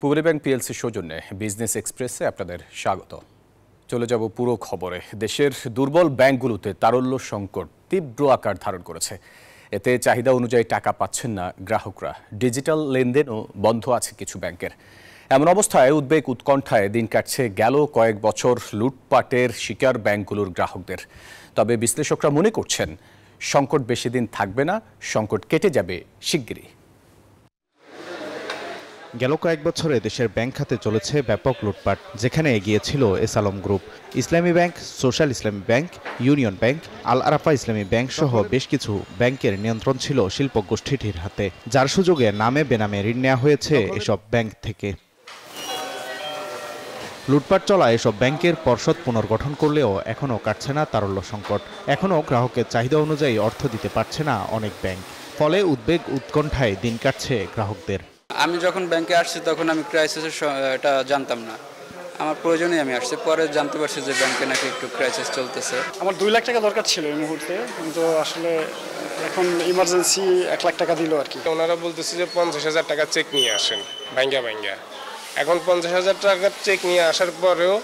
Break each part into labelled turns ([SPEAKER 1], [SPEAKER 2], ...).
[SPEAKER 1] পুবালী bank পিএলসির সৌজন্যে business এক্সপ্রেসে আপনাদের স্বাগত। চলে যাব পুরো খবরে। দেশের দুর্বল ব্যাংকগুলোতে তারল্য সংকট তীব্র আকার ধারণ করেছে। এতে চাহিদা অনুযায়ী টাকা পাচ্ছেন না গ্রাহকরা। ডিজিটাল লেনদেনও বন্ধ আছে কিছু ব্যাংকের। এমন অবস্থায় উদ্বেগ উৎকণ্ঠায় দিন কাটছে গেল কয়েক বছর লুটপাটের শিকার ব্যাংকগুলোর গ্রাহকদের। তবে বিশ্লেষকরা মনে করছেন সংকট বেশি দিন থাকবে না, সংকট কেটে যাবে শিগগিরই।
[SPEAKER 2] গেল কয়েক বছরে দেশের ব্যাংক খাতে চলেছে ব্যাপক লুটপাট, যেখানে এগিয়ে ছিল এসালম গ্রুপ। ইসলামী ব্যাংক, সোশ্যাল ইসলামী ব্যাংক, ইউনিয়ন ব্যাংক, আল আরাফা ইসলামী ব্যাংক সহ বেশ কিছু ব্যাংকের নিয়ন্ত্রণ ছিল শিল্প গোষ্ঠীটির হাতে, যার সুযোগে নামে বেনামে ঋণ নেওয়া হয়েছে এসব ব্যাংক থেকে। লুটপাট চলা এসব ব্যাংকের পর্ষদ পুনর্গঠন করলেও এখনও কাটছে না তারল্য সংকট। এখনও গ্রাহকের চাহিদা অনুযায়ী অর্থ দিতে পারছে না অনেক ব্যাংক। ফলে উদ্বেগ উৎকণ্ঠায় দিন কাটছে গ্রাহকদের।
[SPEAKER 3] আমি যখন ব্যাংকে আসছি তখন আমি ক্রাইসিসের এটা জানতাম না, আমার প্রয়োজনেই আমি আসছি। পরে জানতে পারছি যে ব্যাংকে নাকি একটু ক্রাইসিস চলতেছে।
[SPEAKER 4] আমার 2 লাখ টাকা দরকার ছিল এই মুহূর্তে, কিন্তু আসলে এখন ইমার্জেন্সি 1 লাখ টাকা দিল আর কি।
[SPEAKER 5] ওনারা বলতেছে যে 50,000 টাকা চেক নিয়ে আসেন ভাঙ্গা। এখন 50,000 টাকার চেক নিয়ে আসার পরেও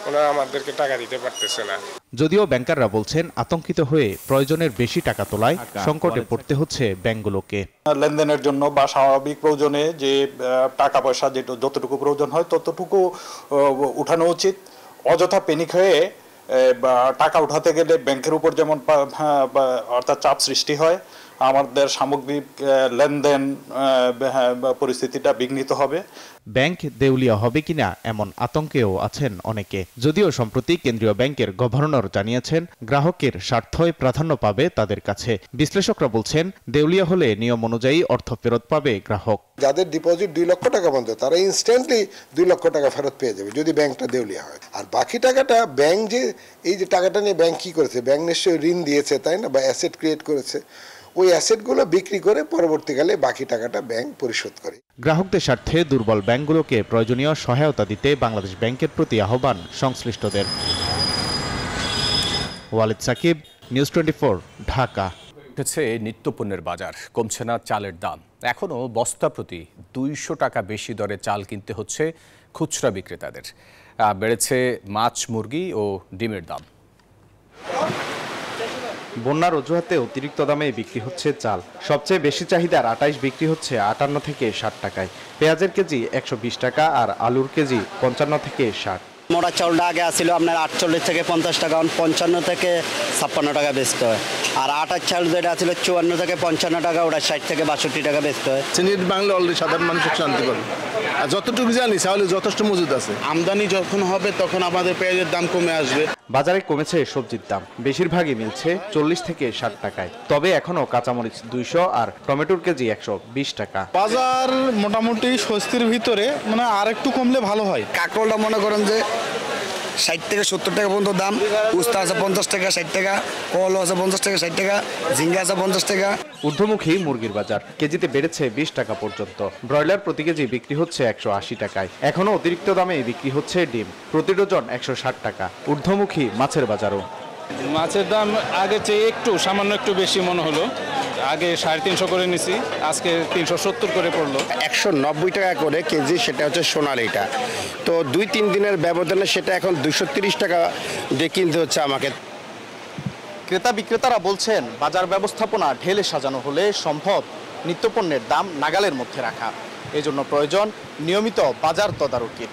[SPEAKER 5] ওনারা আমাদেরকে টাকা দিতে পারতেছে না।
[SPEAKER 2] যদিও ব্যাংকাররা বলছেন আতঙ্কিত হয়ে প্রয়োজনের বেশি টাকা তোলায় সংকটে পড়তে হচ্ছে ব্যাংকগুলোকে।
[SPEAKER 6] লেনদেনের জন্য বা স্বাভাবিক প্রয়োজনে যে টাকা পয়সা যতটুকু প্রয়োজন হয় ততটুকু উঠানো উচিত। অযথা প্যানিক হয়ে টাকা উঠাতে গেলে ব্যাংকের উপর যেমন অর্থাৎ চাপ সৃষ্টি হয়, আমাদের সামগ্রিক লেনদেন পরিস্থিতিটা বিঘ্নিত হবে।
[SPEAKER 2] ব্যাংক দেউলিয়া হবে কিনা এমন আতঙ্কেও আছেন অনেকে। যদিও সম্প্রতি কেন্দ্রীয় ব্যাংকের গভর্নর জানিয়েছেন গ্রাহকের স্বার্থই প্রাধান্য পাবে তাদের কাছে। বিশ্লেষকরা বলছেন দেউলিয়া হলে নিয়ম অনুযায়ী অর্থ ফেরত পাবে গ্রাহক।
[SPEAKER 7] যাদের ডিপোজিট 2 লক্ষ টাকা বন্ধ, তারা ইনস্ট্যান্টলি 2 লক্ষ টাকা ফেরত পেয়ে যাবে যদি ব্যাংকটা দেউলিয়া হয়। আর বাকি টাকাটা ব্যাংক এই যে টাকাটা নিয়ে ব্যাংক কি করেছে, ব্যাংক নিশ্চয়ই ঋণ দিয়েছে, তাই না, বা অ্যাসেট ক্রিয়েট করেছে। ওই অ্যাসেটগুলো বিক্রি করে পরবর্তীকালে বাকি টাকাটা ব্যাংক পরিশোধ করে।
[SPEAKER 2] গ্রাহকদের স্বার্থে দুর্বল ব্যাংকগুলোকে প্রয়োজনীয় সহায়তা দিতে বাংলাদেশ ব্যাংকের প্রতি আহ্বান সংশ্লিষ্টদের। ওয়ালিদ সাকিব, নিউজ 24, ঢাকা।
[SPEAKER 1] উঠেছে নিত্যপণ্যের বাজার, কমছে না চালের দাম। এখনও বস্তা প্রতি 200 টাকা বেশি দরে চাল কিনতে হচ্ছে খুচরা বিক্রেতাদের। বেড়েছে মাছ, মুরগি ও ডিমের দাম।
[SPEAKER 2] বন্যার অজুহাতে অতিরিক্ত দামে বিক্রি হচ্ছে চাল। সবচেয়ে বেশি চাহিদার 28 বিক্রি হচ্ছে 58 থেকে 60 টাকায়। পেঁয়াজের কেজি 120 টাকা আর আলুর কেজি 55 থেকে 60।
[SPEAKER 8] মোটা চাউলটা আগে আসছিল আপনার 48 থেকে 50 টাকা, 55 থেকে 56 টাকা বেচতে হয়। আর আটার চাউল যেটা ছিল 54 থেকে 55 টাকা, ওটা 60 থেকে 62 টাকা বেচতে হয়।
[SPEAKER 9] চিনির বাংলা অলরেডি সাধারণ মানুষের শান্তি পাবে। আর যতটুকু জানি চাউলে যথেষ্ট মজুদ আছে। আমদানি যখন হবে তখন আমাদের পেঁয়াজের দাম কমে আসবে।
[SPEAKER 2] বাজারে কমেছে সবজির দাম, বেশিরভাগই মিলছে 40 থেকে 60 টাকায়। তবে এখনো কাঁচামরিচ 200 আর টমেটোর কেজি 120 টাকা।
[SPEAKER 9] বাজার মোটামুটি স্বস্তির ভিতরে, মানে আর একটু কমলে ভালো হয়।
[SPEAKER 8] কাঁকরোলটা মনে করেন যে 60 থেকে 70 টাকা পর্যন্ত দাম। উস্তা আছে 50 টাকা 60 টাকা, কলও আছে 50 টাকা 60 টাকা, ঝিঙ্গা আছে 50 টাকা।
[SPEAKER 2] ঊর্ধ্বমুখী মুরগির বাজার কেজিতে বেড়েছে 20 টাকা পর্যন্ত। ব্রয়লার প্রতি কেজি বিক্রি হচ্ছে 180 টাকায়। এখনো অতিরিক্ত দামে বিক্রি হচ্ছে ডিম, প্রতি ডজন 160 টাকা। ঊর্ধ্বমুখী মাছের বাজারও।
[SPEAKER 5] মাছের দাম আগের চেয়ে সামান্য একটু বেশি মনে হলো। আগে 350 করে নিছি, আজকে 370 করে পড়লো।
[SPEAKER 8] 190 টাকা করে কেজি, সেটা হচ্ছে সোনালিটা। তো 2-3 দিনের ব্যবধানে সেটা এখন 230 টাকা দিয়ে কিনতে হচ্ছে আমাকে।
[SPEAKER 2] ক্রেতা বিক্রেতারা বলছেন বাজার ব্যবস্থাপনা ঢেলে সাজানো হলে সম্ভব নিত্যপণ্যের দাম নাগালের মধ্যে রাখা। এজন্য প্রয়োজন নিয়মিত বাজার তদারকি।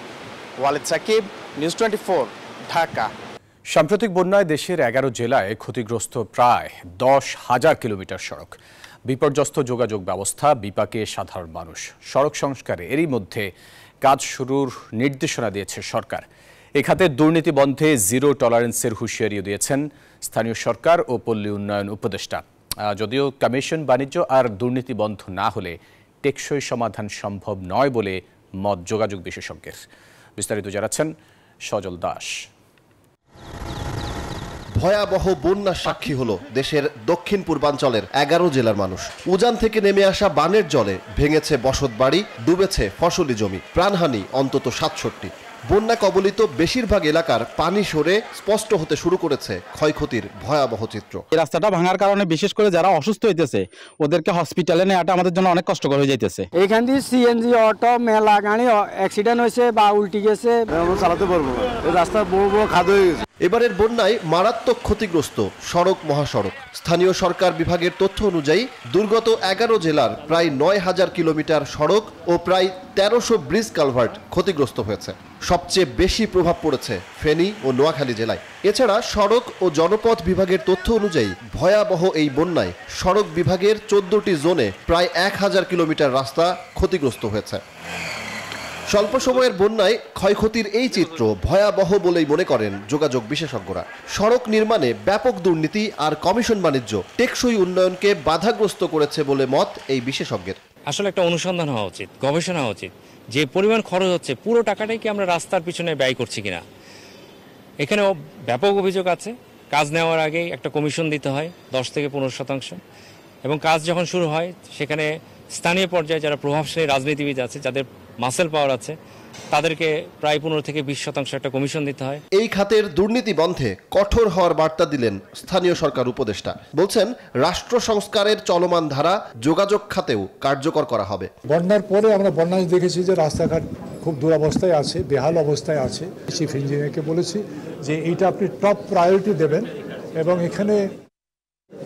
[SPEAKER 2] ওয়ালিদ সাকিব, নিউজ 24, ঢাকা।
[SPEAKER 1] সাম্প্রতিক বন্যায় দেশের 11 জেলায় ক্ষতিগ্রস্ত প্রায় 10,000 কিলোমিটার সড়ক। বিপর্যস্ত যোগাযোগ ব্যবস্থা, বিপাকে সাধারণ মানুষ। সড়ক সংস্কারে এরই মধ্যে কাজ শুরুর নির্দেশনা দিয়েছে সরকার। এ খাতে দুর্নীতি বন্ধে জিরো টলারেন্সের হুঁশিয়ারিও দিয়েছেন স্থানীয় সরকার ও পল্লী উন্নয়ন উপদেষ্টা। যদিও কমিশন বাণিজ্য আর দুর্নীতি বন্ধ না হলে টেকসই সমাধান সম্ভব নয় বলে মত যোগাযোগ বিশেষজ্ঞের। বিস্তারিত জানাচ্ছেন সজল দাস।
[SPEAKER 10] ভয়াবহ বন্যার সাক্ষী হলো দেশের দক্ষিণ পূর্বাঞ্চলের 11 জেলার মানুষ। উজান থেকে নেমে আসা বানের জলে ভেঙেছে বসতবাড়ি, ডুবেছে ফসলি জমি, প্রাণহানি অন্তত 67। বন্যা কবলিত বেশিরভাগ এলাকার পানি সরে স্পষ্ট হতে শুরু করেছে ক্ষয়ক্ষতির ভয়াবহ চিত্র।
[SPEAKER 11] এই রাস্তাটা ভাঙার কারণে বিশেষ করে যারা অসুস্থ হইতেছে ওদেরকে হসপিটালে নেওয়াটা আমাদের জন্য অনেক কষ্টকর হয়ে যাইতেছে।
[SPEAKER 12] এইখান দিয়ে সিএনজি অটো মেলা গাড়ি অ্যাক্সিডেন্ট হয়েছে বা উল্টি গেছে,
[SPEAKER 9] চালাতে পারবো না, এই রাস্তা বড় বড় খাদ হয়ে গেছে।
[SPEAKER 10] এবারের বন্যায় মারাত্মক ক্ষতিগ্রস্ত সড়ক মহাসড়ক। স্থানীয় সরকার বিভাগের তথ্য অনুযায়ী দুর্গত 11 জেলার প্রায় 9000 কিলোমিটার সড়ক ও প্রায় 1300 ব্রিজ কালভার্ট ক্ষতিগ্রস্ত হয়েছে। সবচেয়ে বেশি প্রভাব পড়েছে ফেনী ও নোয়াখালী জেলায়। এছাড়া সড়ক ও জনপথ বিভাগের তথ্য অনুযায়ী ভয়াবহ এই বন্যায় সড়ক বিভাগের 14টি জোনে প্রায় 1000 কিলোমিটার রাস্তা ক্ষতিগ্রস্ত হয়েছে। স্বল্প সময়ের বন্যায় ক্ষয়ক্ষতির এই চিত্র ভয়াবহ বলেই মনে করেন যোগাযোগ বিশেষজ্ঞরা। সড়ক নির্মাণে ব্যাপক দুর্নীতি আর কমিশন বাণিজ্য টেকসই উন্নয়নকে বাধাগ্রস্ত করেছে বলে মত এই বিশেষজ্ঞের।
[SPEAKER 13] আসলে একটা অনুসন্ধান হওয়া উচিত, গবেষণা হওয়া উচিত, যে পরিমাণ খরচ হচ্ছে পুরো টাকাটাই কি আমরা রাস্তার পিছনে ব্যয় করছি কিনা। এখানেও ব্যাপক অভিযোগ আছে। কাজ নেওয়ার আগেই একটা কমিশন দিতে হয় 10 থেকে 15%, এবং কাজ যখন শুরু হয় সেখানে স্থানীয় পর্যায়ে যারা প্রভাবশালী রাজনীতিবিদ আছে, যাদের মাসেল পাওয়ার আছে, তাদেরকে প্রায় 15 থেকে 20% একটা কমিশন দিতে হয়।
[SPEAKER 10] এই খাতের দুর্নীতি বন্ধে কঠোর হওয়ার বার্তা দিলেন স্থানীয় সরকার উপদেষ্টা। বলছেন রাষ্ট্র সংস্কারের চলমান ধারা যোগাযোগ খাতেও কার্যকর করা হবে।
[SPEAKER 14] বন্যার পরে আমরা বন্যায় দেখেছি যে রাস্তাঘাট খুব দুরবস্থায় আছে, বেহাল অবস্থায় আছে। চিফ ইঞ্জিনিয়ারকে বলেছি যে এইটা আপনি টপ প্রায়োরিটি দেবেন এবং এখানে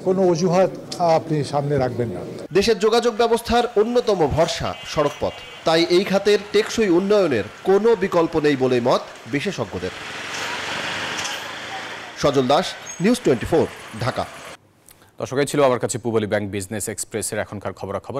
[SPEAKER 14] কোনো অজুহাত আপনি সামনে রাখবেন না।
[SPEAKER 10] দেশের যোগাযোগ ব্যবস্থার অন্যতম ভরসা সড়কপথ, তাই এই খাতের টেকসই উন্নয়নের কোনো বিকল্প নেই বলে মত বিশেষজ্ঞদের। সজল দাস, নিউজ 24, ঢাকা।
[SPEAKER 1] দর্শক, ছিল আমার কাছে পূবালী ব্যাংক বিজনেস এক্সপ্রেসের এখনকার খবরাখবর।